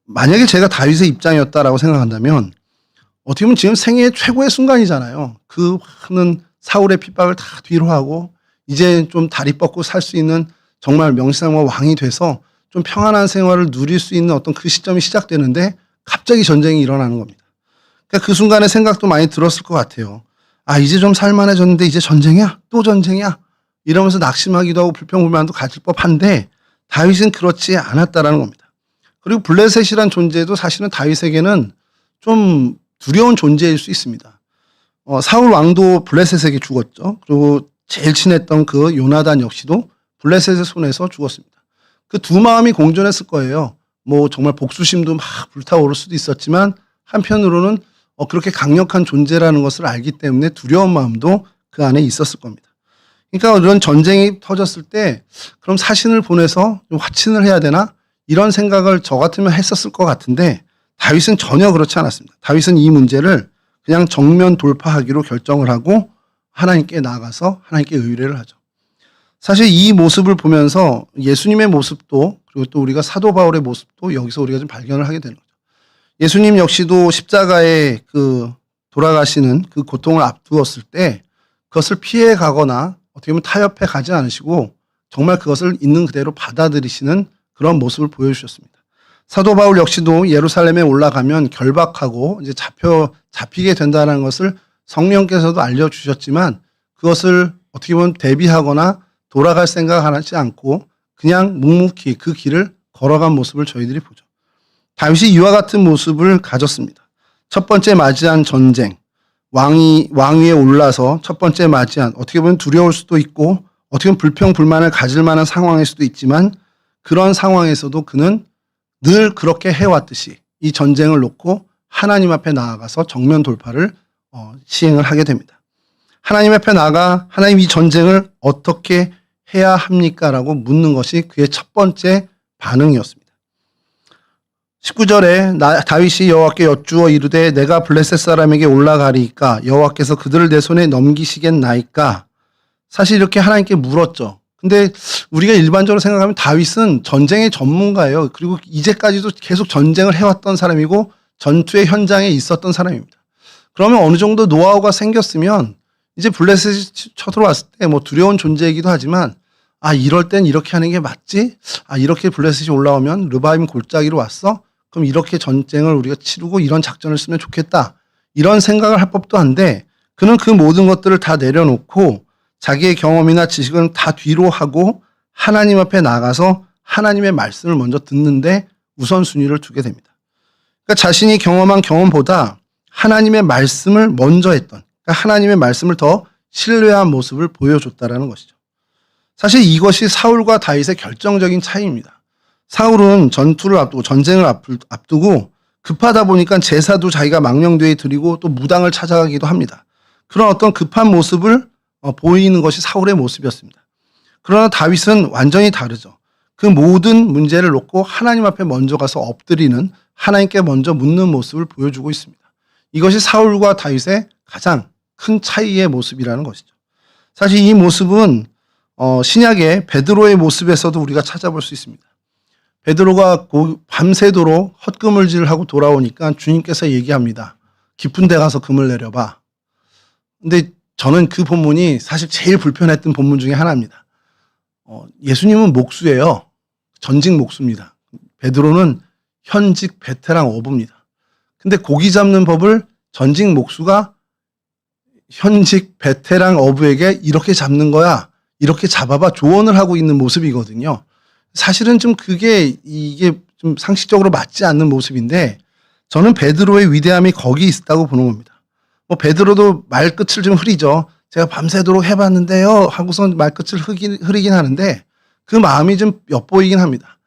[SPEAKER 1] 만약에 제가 다윗의 입장이었다라고 생각한다면 어떻게 보면 지금 생애의 최고의 순간이잖아요. 그 많은 사울의 핍박을 다 뒤로하고 이제 좀 다리 뻗고 살 수 있는 정말 명실상부한 왕이 돼서 좀 평안한 생활을 누릴 수 있는 어떤 그 시점이 시작되는데 갑자기 전쟁이 일어나는 겁니다. 그러니까 그 순간에 생각도 많이 들었을 것 같아요. 이제 좀 살만해졌는데 이제 전쟁이야? 또 전쟁이야? 이러면서 낙심하기도 하고 불평불만도 가질 법한데 다윗은 그렇지 않았다라는 겁니다. 그리고 블레셋이란 존재도 사실은 다윗에게는 좀 두려운 존재일 수 있습니다. 사울 왕도 블레셋에게 죽었죠. 그리고 제일 친했던 그 요나단 역시도 블레셋의 손에서 죽었습니다. 그 두 마음이 공존했을 거예요. 뭐 정말 복수심도 막 불타오를 수도 있었지만 한편으로는 그렇게 강력한 존재라는 것을 알기 때문에 두려운 마음도 그 안에 있었을 겁니다. 그러니까 이런 전쟁이 터졌을 때 그럼 사신을 보내서 좀 화친을 해야 되나? 이런 생각을 저 같으면 했었을 것 같은데 다윗은 전혀 그렇지 않았습니다. 다윗은 이 문제를 그냥 정면 돌파하기로 결정을 하고 하나님께 나아가서 하나님께 의뢰를 하죠. 사실 이 모습을 보면서 예수님의 모습도 그리고 또 우리가 사도 바울의 모습도 여기서 우리가 좀 발견을 하게 되는 거죠. 예수님 역시도 십자가에 그 돌아가시는 그 고통을 앞두었을 때 그것을 피해 가거나 어떻게 보면 타협해 가지 않으시고 정말 그것을 있는 그대로 받아들이시는 그런 모습을 보여주셨습니다. 사도 바울 역시도 예루살렘에 올라가면 결박하고 이제 잡히게 된다는 것을 성령께서도 알려주셨지만 그것을 어떻게 보면 대비하거나 돌아갈 생각하지 않고 그냥 묵묵히 그 길을 걸어간 모습을 저희들이 보죠. 다윗이 이와 같은 모습을 가졌습니다. 첫 번째 맞이한 전쟁, 왕위에 올라서 첫 번째 맞이한 어떻게 보면 두려울 수도 있고 어떻게 보면 불평불만을 가질 만한 상황일 수도 있지만 그런 상황에서도 그는 늘 그렇게 해왔듯이 이 전쟁을 놓고 하나님 앞에 나아가서 정면 돌파를 시행을 하게 됩니다. 하나님 앞에 나아가 하나님 이 전쟁을 어떻게 해야 합니까? 라고 묻는 것이 그의 첫 번째 반응이었습니다. 19절에 다윗이 여호와께 여쭈어 이르되 내가 블레셋 사람에게 올라가리이까 여호와께서 그들을 내 손에 넘기시겠나이까. 사실 이렇게 하나님께 물었죠. 근데 우리가 일반적으로 생각하면 다윗은 전쟁의 전문가예요. 그리고 이제까지도 계속 전쟁을 해왔던 사람이고 전투의 현장에 있었던 사람입니다. 그러면 어느 정도 노하우가 생겼으면 이제 블레셋이 쳐들어왔을 때 뭐 두려운 존재이기도 하지만 이럴 땐 이렇게 하는 게 맞지? 이렇게 블레셋이 올라오면 르바임 골짜기로 왔어? 그럼 이렇게 전쟁을 우리가 치르고 이런 작전을 쓰면 좋겠다. 이런 생각을 할 법도 한데 그는 그 모든 것들을 다 내려놓고 자기의 경험이나 지식은 다 뒤로 하고 하나님 앞에 나가서 하나님의 말씀을 먼저 듣는데 우선순위를 두게 됩니다. 그러니까 자신이 경험한 경험보다 하나님의 말씀을 먼저 했던, 그러니까 하나님의 말씀을 더 신뢰한 모습을 보여줬다라는 것이죠. 사실 이것이 사울과 다윗의 결정적인 차이입니다. 사울은 전투를 앞두고 전쟁을 앞두고 급하다 보니까 제사도 자기가 망령되이 드리고 또 무당을 찾아가기도 합니다. 그런 어떤 급한 모습을 보이는 것이 사울의 모습이었습니다. 그러나 다윗은 완전히 다르죠. 그 모든 문제를 놓고 하나님 앞에 먼저 가서 엎드리는, 하나님께 먼저 묻는 모습을 보여주고 있습니다. 이것이 사울과 다윗의 가장 큰 차이의 모습이라는 것이죠. 사실 이 모습은 신약의 베드로의 모습에서도 우리가 찾아볼 수 있습니다. 베드로가 밤새도록 헛금을질을 하고 돌아오니까 주님께서 얘기합니다. 깊은 데 가서 금을 내려봐. 근데 저는 그 본문이 사실 제일 불편했던 본문 중에 하나입니다. 예수님은 목수예요. 전직 목수입니다. 베드로는 현직 베테랑 어부입니다. 근데 고기 잡는 법을 전직 목수가 현직 베테랑 어부에게 이렇게 잡는 거야, 이렇게 잡아봐 조언을 하고 있는 모습이거든요. 사실은 좀 이게 좀 상식적으로 맞지 않는 모습인데 저는 베드로의 위대함이 거기 있다고 보는 겁니다. 베드로도 말끝을 좀 흐리죠. 제가 밤새도록 해봤는데요 하고선 말끝을 흐리긴 하는데 그 마음이 좀 엿보이긴 합니다.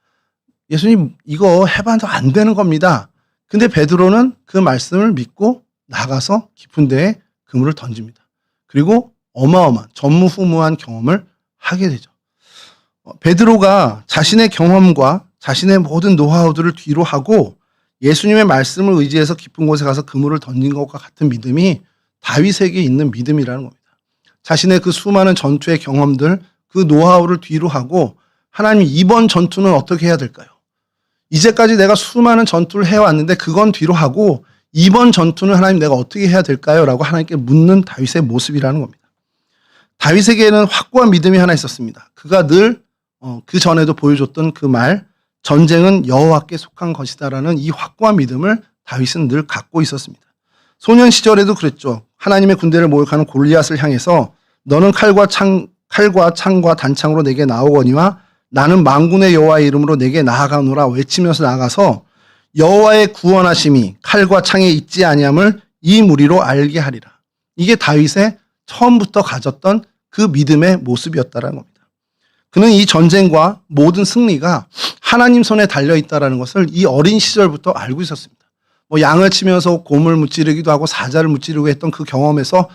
[SPEAKER 1] 예수님 이거 해봐도 안 되는 겁니다. 근데 베드로는 그 말씀을 믿고 나가서 깊은 데에 그물을 던집니다. 그리고 어마어마한 전무후무한 경험을 하게 되죠. 베드로가 자신의 경험과 자신의 모든 노하우들을 뒤로 하고 예수님의 말씀을 의지해서 깊은 곳에 가서 그물을 던진 것과 같은 믿음이 다윗에게 있는 믿음이라는 겁니다. 자신의 그 수많은 전투의 경험들, 그 노하우를 뒤로 하고 하나님 이번 전투는 어떻게 해야 될까요? 이제까지 내가 수많은 전투를 해왔는데 그건 뒤로 하고 이번 전투는 하나님 내가 어떻게 해야 될까요? 라고 하나님께 묻는 다윗의 모습이라는 겁니다. 다윗에게는 확고한 믿음이 하나 있었습니다. 그가 늘 그 전에도 보여줬던 그 말, 전쟁은 여호와께 속한 것이다라는 이 확고한 믿음을 다윗은 늘 갖고 있었습니다. 소년 시절에도 그랬죠. 하나님의 군대를 모욕하는 골리앗을 향해서 너는 칼과 창과 단창으로 내게 나오거니와 나는 만군의 여호와의 이름으로 내게 나아가노라 외치면서 나가서 여호와의 구원하심이 칼과 창에 있지 아니함을 이 무리로 알게 하리라. 이게 다윗의 처음부터 가졌던 그 믿음의 모습이었다라는 겁니다. 그는 이 전쟁과 모든 승리가 하나님 손에 달려있다라는 것을 이 어린 시절부터 알고 있었습니다. 양을 치면서 곰을 무찌르기도 하고 사자를 무찌르고 했던 그 경험에서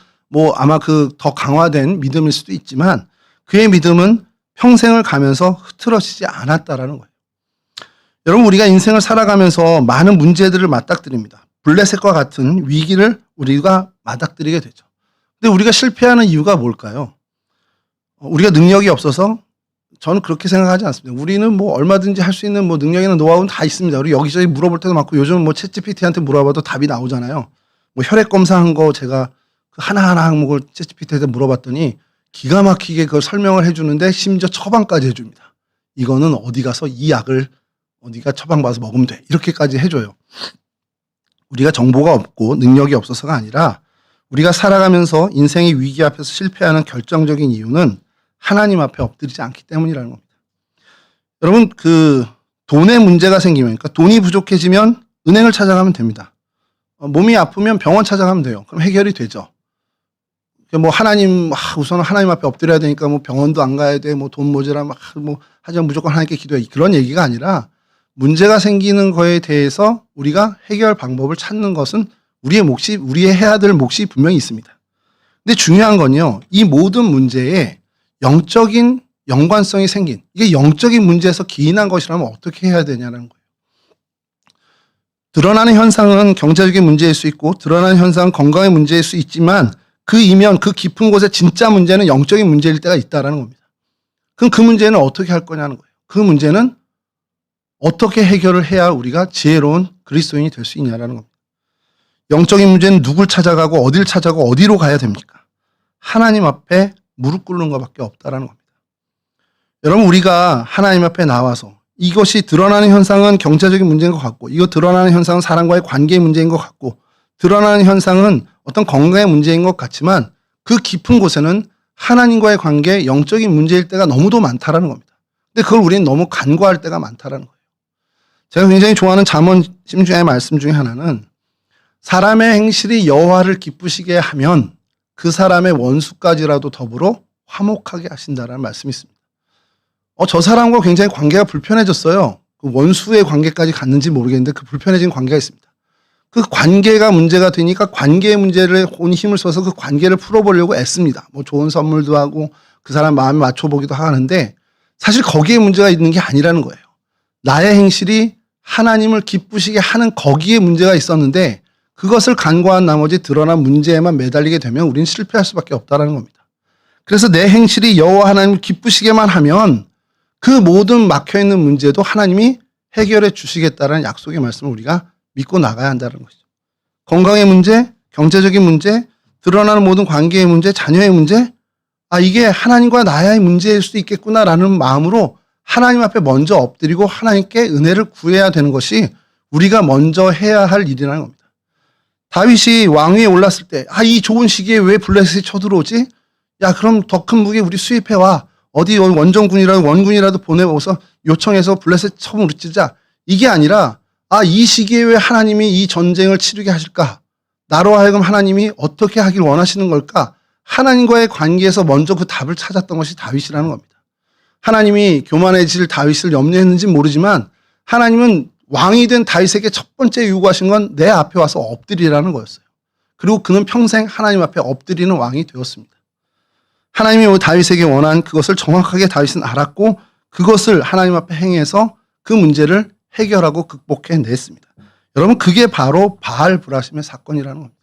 [SPEAKER 1] 아마 그 더 강화된 믿음일 수도 있지만 그의 믿음은 평생을 가면서 흐트러지지 않았다라는 거예요. 여러분 우리가 인생을 살아가면서 많은 문제들을 맞닥뜨립니다. 블레셋과 같은 위기를 우리가 맞닥뜨리게 되죠. 근데 우리가 실패하는 이유가 뭘까요? 우리가 능력이 없어서? 저는 그렇게 생각하지 않습니다. 우리는 얼마든지 할 수 있는 능력이나 노하우는 다 있습니다. 우리 여기저기 물어볼 때도 많고 요즘 챗GPT한테 물어봐도 답이 나오잖아요. 혈액 검사한 거 제가 그 하나하나 항목을 챗GPT한테 물어봤더니 기가 막히게 그걸 설명을 해주는데 심지어 처방까지 해줍니다. 이거는 어디 가서 이 약을 어디가 처방받아서 먹으면 돼. 이렇게까지 해줘요. 우리가 정보가 없고 능력이 없어서가 아니라 우리가 살아가면서 인생의 위기 앞에서 실패하는 결정적인 이유는 하나님 앞에 엎드리지 않기 때문이라는 겁니다. 여러분 돈에 문제가 생기면 그러니까 돈이 부족해지면 은행을 찾아가면 됩니다. 몸이 아프면 병원 찾아가면 돼요. 그럼 해결이 되죠. 우선 하나님 앞에 엎드려야 되니까 병원도 안 가야 돼. 돈 모자라 하지만 무조건 하나님께 기도해. 그런 얘기가 아니라 문제가 생기는 거에 대해서 우리가 해결 방법을 찾는 것은 우리의 해야 될 몫이 분명히 있습니다. 근데 중요한 건요. 이 모든 문제에 영적인 연관성이 생긴 이게 영적인 문제에서 기인한 것이라면 어떻게 해야 되냐는 거예요. 드러나는 현상은 경제적인 문제일 수 있고 드러나는 현상은 건강의 문제일 수 있지만 그 이면 그 깊은 곳에 진짜 문제는 영적인 문제일 때가 있다는 겁니다. 그럼 그 문제는 어떻게 할 거냐는 거예요. 그 문제는 어떻게 해결을 해야 우리가 지혜로운 그리스도인이 될 수 있냐라는 겁니다. 영적인 문제는 누굴 찾아가고 어딜 찾아가고 어디로 가야 됩니까? 하나님 앞에 무릎 꿇는 것밖에 없다라는 겁니다. 여러분, 우리가 하나님 앞에 나와서 이것이 드러나는 현상은 경제적인 문제인 것 같고, 이거 드러나는 현상은 사람과의 관계의 문제인 것 같고, 드러나는 현상은 어떤 건강의 문제인 것 같지만 그 깊은 곳에는 하나님과의 관계, 영적인 문제일 때가 너무도 많다라는 겁니다. 근데 그걸 우리는 너무 간과할 때가 많다라는 거예요. 제가 굉장히 좋아하는 잠언 10중의 말씀 중에 하나는 사람의 행실이 여호와를 기쁘시게 하면 그 사람의 원수까지라도 더불어 화목하게 하신다라는 말씀이 있습니다. 저 사람과 굉장히 관계가 불편해졌어요. 그 원수의 관계까지 갔는지 모르겠는데 그 불편해진 관계가 있습니다. 그 관계가 문제가 되니까 관계의 문제를 온 힘을 써서 그 관계를 풀어보려고 애씁니다. 뭐 좋은 선물도 하고 그 사람 마음에 맞춰보기도 하는데 사실 거기에 문제가 있는 게 아니라는 거예요. 나의 행실이 하나님을 기쁘시게 하는 거기에 문제가 있었는데 그것을 간과한 나머지 드러난 문제에만 매달리게 되면 우리는 실패할 수밖에 없다는 겁니다. 그래서 내 행실이 여호와 하나님을 기쁘시게만 하면 그 모든 막혀있는 문제도 하나님이 해결해 주시겠다는 약속의 말씀을 우리가 믿고 나가야 한다는 것이죠. 건강의 문제, 경제적인 문제, 드러나는 모든 관계의 문제, 자녀의 문제, 이게 하나님과 나의 문제일 수도 있겠구나라는 마음으로 하나님 앞에 먼저 엎드리고 하나님께 은혜를 구해야 되는 것이 우리가 먼저 해야 할 일이라는 겁니다. 다윗이 왕위에 올랐을 때, 이 좋은 시기에 왜 블레셋이 쳐들어오지? 야, 그럼 더 큰 무기 우리 수입해와. 어디 원군이라도 보내고서 요청해서 블레셋 쳐무르치자. 이게 아니라, 이 시기에 왜 하나님이 이 전쟁을 치르게 하실까? 나로 하여금 하나님이 어떻게 하길 원하시는 걸까? 하나님과의 관계에서 먼저 그 답을 찾았던 것이 다윗이라는 겁니다. 하나님이 교만해질 다윗을 염려했는지는 모르지만 하나님은 왕이 된 다윗에게 첫 번째 요구하신 건 내 앞에 와서 엎드리라는 거였어요. 그리고 그는 평생 하나님 앞에 엎드리는 왕이 되었습니다. 하나님이 다윗에게 원한 그것을 정확하게 다윗은 알았고 그것을 하나님 앞에 행해서 그 문제를 해결하고 극복해냈습니다. 여러분, 그게 바로 바알브라심의 사건이라는 겁니다.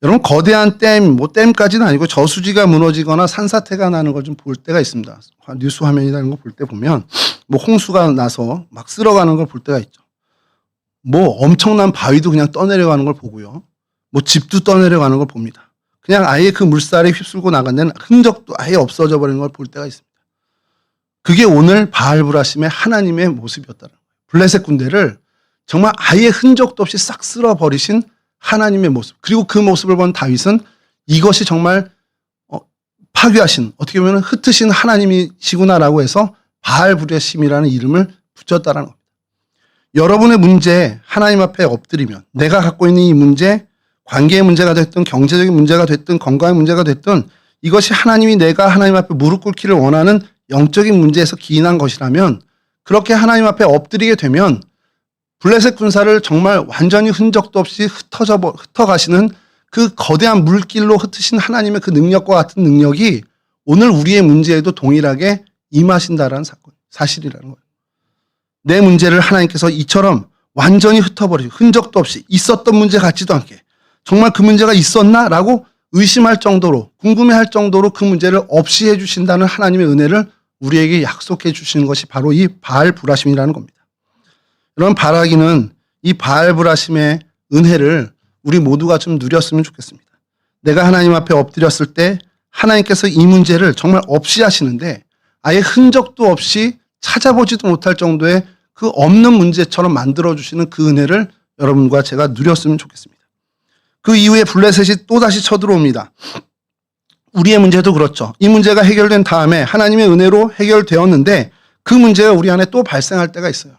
[SPEAKER 1] 여러분, 거대한 댐까지는 아니고 저수지가 무너지거나 산사태가 나는 걸 좀 볼 때가 있습니다. 뉴스 화면이라는 거 볼 때 보면 홍수가 나서 막 쓸어가는 걸 볼 때가 있죠. 엄청난 바위도 그냥 떠내려가는 걸 보고요. 집도 떠내려가는 걸 봅니다. 그냥 아예 그 물살에 휩쓸고 나간 데는 흔적도 아예 없어져 버리는 걸 볼 때가 있습니다. 그게 오늘 바알브라심의 하나님의 모습이었다는 거예요. 블레셋 군대를 정말 아예 흔적도 없이 싹 쓸어버리신 하나님의 모습. 그리고 그 모습을 본 다윗은 이것이 정말 파괴하신, 어떻게 보면 흩으신 하나님이시구나라고 해서 바알브라심이라는 이름을 붙였다는 겁니다. 여러분의 문제 하나님 앞에 엎드리면 내가 갖고 있는 이 문제, 관계의 문제가 됐든 경제적인 문제가 됐든 건강의 문제가 됐든 이것이 하나님이 내가 하나님 앞에 무릎 꿇기를 원하는 영적인 문제에서 기인한 것이라면 그렇게 하나님 앞에 엎드리게 되면 블레셋 군사를 정말 완전히 흔적도 없이 흩어가시는 그 거대한 물길로 흩으신 하나님의 그 능력과 같은 능력이 오늘 우리의 문제에도 동일하게 임하신다라는 사실이라는 거예요. 내 문제를 하나님께서 이처럼 완전히 흩어버리고 흔적도 없이 있었던 문제 같지도 않게 정말 그 문제가 있었나라고 의심할 정도로 궁금해할 정도로 그 문제를 없이 해주신다는 하나님의 은혜를 우리에게 약속해 주시는 것이 바로 이 바알브라심이라는 겁니다. 여러분, 바라기는 이 바알브라심의 은혜를 우리 모두가 좀 누렸으면 좋겠습니다. 내가 하나님 앞에 엎드렸을 때 하나님께서 이 문제를 정말 없이 하시는데 아예 흔적도 없이 찾아보지도 못할 정도의 그 없는 문제처럼 만들어주시는 그 은혜를 여러분과 제가 누렸으면 좋겠습니다. 그 이후에 블레셋이 또다시 쳐들어옵니다. 우리의 문제도 그렇죠. 이 문제가 해결된 다음에 하나님의 은혜로 해결되었는데 그 문제가 우리 안에 또 발생할 때가 있어요.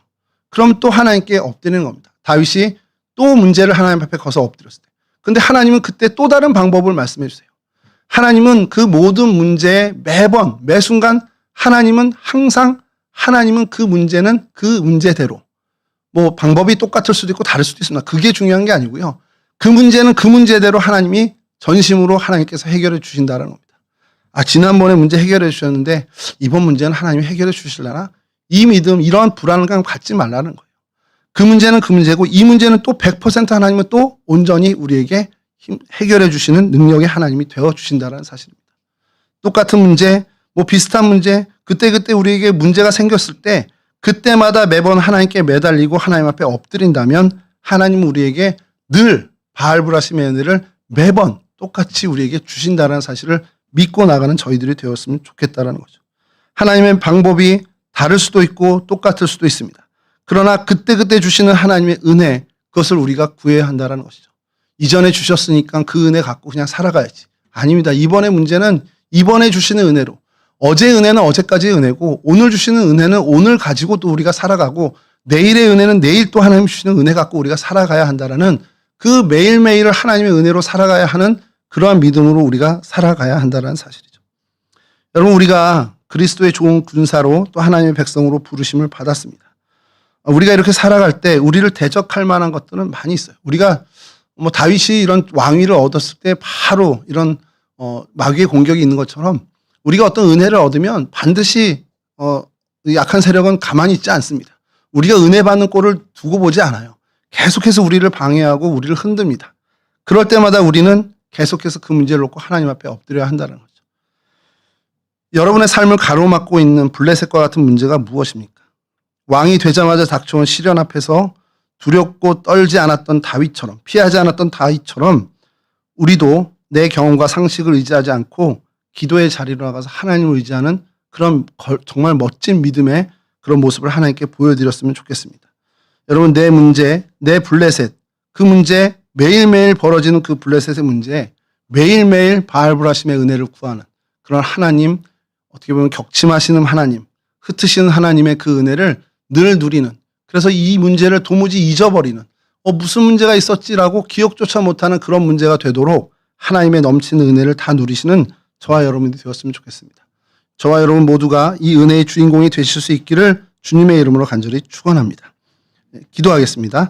[SPEAKER 1] 그럼 또 하나님께 엎드리는 겁니다. 다윗이 또 문제를 하나님 앞에 거서 엎드렸을 때. 근데 하나님은 그때 또 다른 방법을 말씀해 주세요. 하나님은 그 모든 문제에 매번, 매순간 하나님은 그 문제는 그 문제대로. 방법이 똑같을 수도 있고 다를 수도 있습니다. 그게 중요한 게 아니고요. 그 문제는 그 문제대로 하나님이 전심으로 하나님께서 해결해 주신다는 겁니다. 지난번에 문제 해결해 주셨는데 이번 문제는 하나님이 해결해 주실려나? 이 믿음, 이러한 불안감 갖지 말라는 거예요. 그 문제는 그 문제고 이 문제는 또 100% 하나님은 또 온전히 우리에게 해결해 주시는 능력의 하나님이 되어 주신다는 사실입니다. 똑같은 문제, 뭐 비슷한 문제, 그때그때 우리에게 문제가 생겼을 때 그때마다 매번 하나님께 매달리고 하나님 앞에 엎드린다면 하나님은 우리에게 늘 바알브라심의 은혜를 매번 똑같이 우리에게 주신다는 사실을 믿고 나가는 저희들이 되었으면 좋겠다는 거죠. 하나님의 방법이 다를 수도 있고 똑같을 수도 있습니다. 그러나 그때그때 주시는 하나님의 은혜, 그것을 우리가 구해야 한다는 것이죠. 이전에 주셨으니까 그 은혜 갖고 그냥 살아가야지. 아닙니다. 이번의 문제는 이번에 주시는 은혜로, 어제 은혜는 어제까지의 은혜고 오늘 주시는 은혜는 오늘 가지고 또 우리가 살아가고 내일의 은혜는 내일 또 하나님 주시는 은혜 갖고 우리가 살아가야 한다라는 그 매일매일을 하나님의 은혜로 살아가야 하는 그러한 믿음으로 우리가 살아가야 한다는 사실이죠. 여러분, 우리가 그리스도의 좋은 군사로 또 하나님의 백성으로 부르심을 받았습니다. 우리가 이렇게 살아갈 때 우리를 대적할 만한 것들은 많이 있어요. 우리가 뭐 다윗이 이런 왕위를 얻었을 때 바로 이런 마귀의 공격이 있는 것처럼 우리가 어떤 은혜를 얻으면 반드시 약한 세력은 가만히 있지 않습니다. 우리가 은혜 받는 꼴을 두고 보지 않아요. 계속해서 우리를 방해하고 우리를 흔듭니다. 그럴 때마다 우리는 계속해서 그 문제를 놓고 하나님 앞에 엎드려야 한다는 거죠. 여러분의 삶을 가로막고 있는 블레셋과 같은 문제가 무엇입니까? 왕이 되자마자 닥쳐온 시련 앞에서 두렵고 떨지 않았던 다윗처럼, 피하지 않았던 다윗처럼 우리도 내 경험과 상식을 의지하지 않고 기도의 자리로 나가서 하나님을 의지하는 그런 정말 멋진 믿음의 그런 모습을 하나님께 보여드렸으면 좋겠습니다. 여러분, 내 문제, 내 블레셋, 그 문제, 매일매일 벌어지는 그 블레셋의 문제에 매일매일 바알브라심의 은혜를 구하는 그런 하나님, 어떻게 보면 격침하시는 하나님, 흩으시는 하나님의 그 은혜를 늘 누리는, 그래서 이 문제를 도무지 잊어버리는, 무슨 문제가 있었지라고 기억조차 못하는 그런 문제가 되도록 하나님의 넘치는 은혜를 다 누리시는 저와 여러분이 되었으면 좋겠습니다. 저와 여러분 모두가 이 은혜의 주인공이 되실 수 있기를 주님의 이름으로 간절히 축원합니다. 기도하겠습니다.